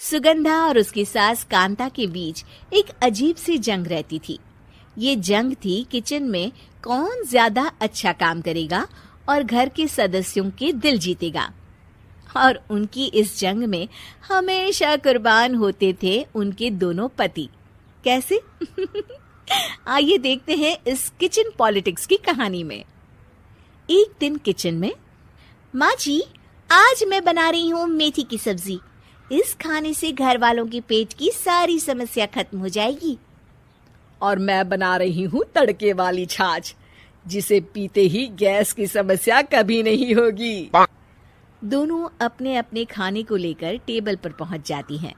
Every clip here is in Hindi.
सुगंधा और उसकी सास कांता के बीच एक अजीब सी जंग रहती थी। ये जंग थी किचन में कौन ज्यादा अच्छा काम करेगा और घर के सदस्यों के दिल जीतेगा। और उनकी इस जंग में हमेशा कुर्बान होते थे उनके दोनों पति। कैसे? आइए देखते हैं इस किचन पॉलिटिक्स की कहानी में। एक दिन किचन में, माँ जी, आज मैं बना रही हूँ मेथी की सब्जी। इस खाने से घर वालों के पेट की सारी समस्या खत्म हो जाएगी। और मैं बना रही हूँ तड़के वाली छाछ, जिसे पीते ही गैस की समस्या कभी नहीं होगी। दोनों अपने अपने खाने को लेकर टेबल पर पहुंच जाती हैं।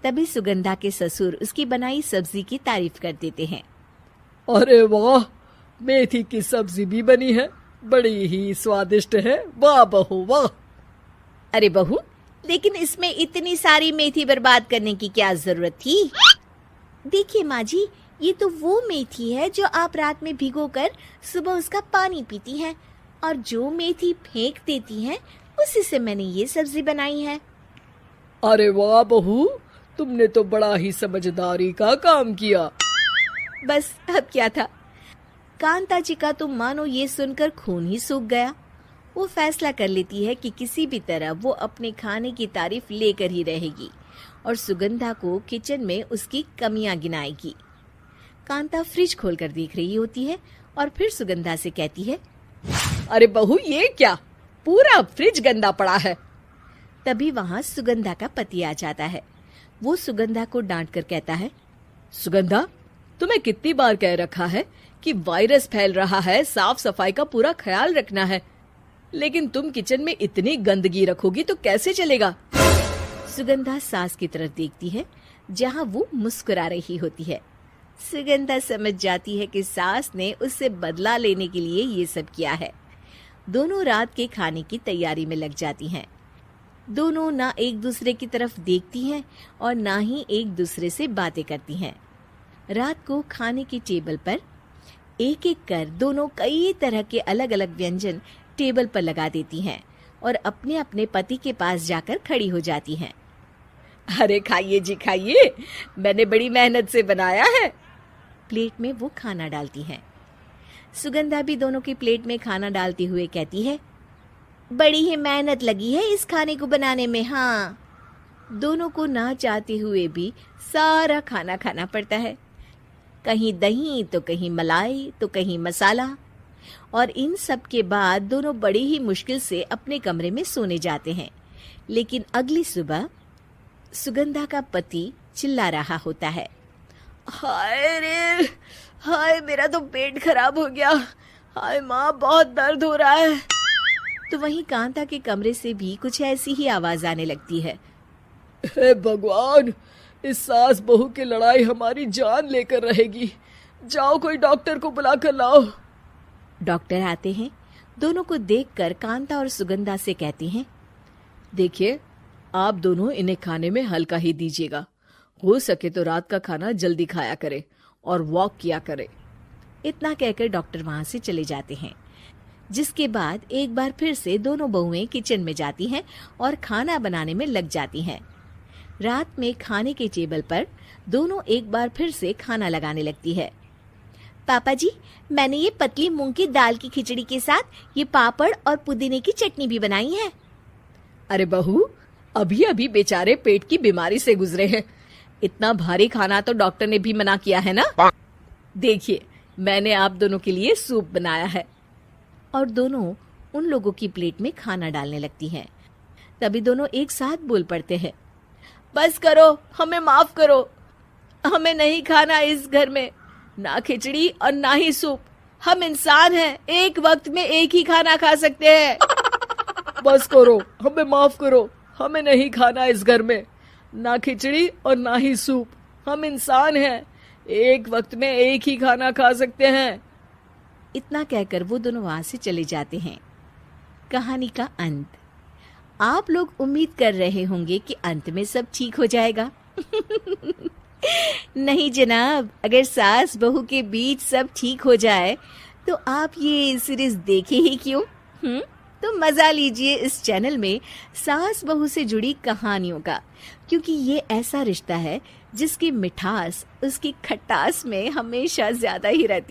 तभी सुगंधा के ससुर उसकी बनाई सब्जी की तारीफ कर देते हैं। अरे वाह, मेथी की सब्जी भी बनी है, बड़ी ही स्वादिष्ट है। वाह बहू वाह। अरे बहू, लेकिन इसमें इतनी सारी मेथी बर्बाद करने की क्या जरूरत थी? देखिए माँ जी, ये तो वो मेथी है जो आप रात में भिगोकर सुबह उसका पानी पीती हैं, और जो मेथी फेंक देती हैं उसी से मैंने ये सब्जी बनाई है। अरे वाह बहू, तुमने तो बड़ा ही समझदारी का काम किया। बस अब क्या था, कांता जी का तो मानो ये सुनकर खून ही सूख गया। वो फैसला कर लेती है कि किसी भी तरह वो अपने खाने की तारीफ लेकर ही रहेगी और सुगंधा को किचन में उसकी कमियां गिनाएगी। कांता फ्रिज खोलकर देख रही होती है और फिर सुगंधा से कहती है, अरे बहू, ये क्या, पूरा फ्रिज गंदा पड़ा है। तभी वहां सुगंधा का पति आ जाता है। वो सुगंधा को डांट कर कहता है, सुगंधा, तुम्हें कितनी बार कह रखा है कि वायरस फैल रहा है, साफ सफाई का पूरा ख्याल रखना है, लेकिन तुम किचन में इतनी गंदगी रखोगी तो कैसे चलेगा। सुगंधा सास की तरफ देखती है जहां वो मुस्कुरा रही होती है। सुगंधा समझ जाती है कि सास ने उससे बदला लेने के लिए ये सब किया है। दोनों रात के खाने की तैयारी में लग जाती हैं। दोनों ना एक दूसरे की तरफ देखती हैं और ना ही एक दूसरे से बातें करती हैं। रात को खाने की टेबल पर एक एक कर दोनों कई तरह के अलग अलग व्यंजन टेबल पर लगा देती हैं और अपने अपने पति के पास जाकर खड़ी हो जाती हैं। अरे खाइए जी खाइए, मैंने बड़ी मेहनत से बनाया है। प्लेट में वो खाना डालती हैं। सुगंधा भी दोनों की प्लेट में खाना डालते हुए कहती है, बड़ी ही मेहनत लगी है इस खाने को बनाने में। हाँ, दोनों को ना चाहते हुए भी सारा खाना खाना पड़ता है। कहीं दही तो कहीं मलाई तो कहीं मसाला। और इन सब के बाद दोनों बड़ी ही मुश्किल से अपने कमरे में सोने जाते हैं। लेकिन अगली सुबह सुगंधा का पति चिल्ला रहा होता है, हाय रे, हाय मेरा तो पेट खराब हो गया, हाय माँ बहुत दर्द हो रहा है। तो वहीं कांता के कमरे से भी कुछ ऐसी ही आवाज आने लगती है। हे भगवान, इस सास बहू की लड़ाई हमारी जान लेकर रहेगी। जाओ कोई डॉक्टर को बुला कर लाओ। डॉक्टर आते हैं। दोनों को देखकर कांता और सुगंधा से कहती हैं, देखिए, आप दोनों इन्हें खाने में हल्का ही दीजिएगा। हो सके तो रात का खाना जल्दी खाया करे और वॉक किया करे। इतना कहकर डॉक्टर वहां से चले जाते हैं। जिसके बाद एक बार फिर से दोनों बहुएं किचन में जाती हैं और खाना बनाने में लग जाती हैं। रात में खाने के टेबल पर दोनों एक बार फिर से खाना लगाने लगती है। पापा जी, मैंने ये पतली मूंग की दाल की खिचड़ी के साथ ये पापड़ और पुदीने की चटनी भी बनाई है। अरे बहू, अभी अभी बेचारे पेट की बीमारी से गुजरे हैं, इतना भारी खाना तो डॉक्टर ने भी मना किया है ना। देखिए, मैंने आप दोनों के लिए सूप बनाया है। और दोनों उन लोगों की प्लेट में खाना डालने लगती हैं। तभी दोनों एक साथ बोल पड़ते हैं, बस करो, हमें माफ करो, हमें नहीं खाना इस घर में, ना खिचड़ी और ना ही सूप। हम इंसान हैं, एक वक्त में एक ही खाना खा सकते हैं। बस करो, हमें माफ करो, हमें नहीं खाना इस घर में, ना खिचड़ी और ना ही सूप। हम इंसान हैं, एक वक्त में एक ही खाना खा सकते हैं। इतना कहकर वो दोनों वहां से चले जाते हैं। कहानी का अंत। आप लोग उम्मीद कर रहे होंगे कि अंत में सब ठीक हो जाएगा। नहीं जनाब, अगर सास बहू के बीच सब ठीक हो जाए तो आप ये सीरीज देखे ही क्यों? तो मजा लीजिए इस चैनल में सास बहू से जुड़ी कहानियों का, क्योंकि ये ऐसा रिश्ता है जिसकी मिठास उसकी खटास में हमेशा ज्यादा ही रहती है।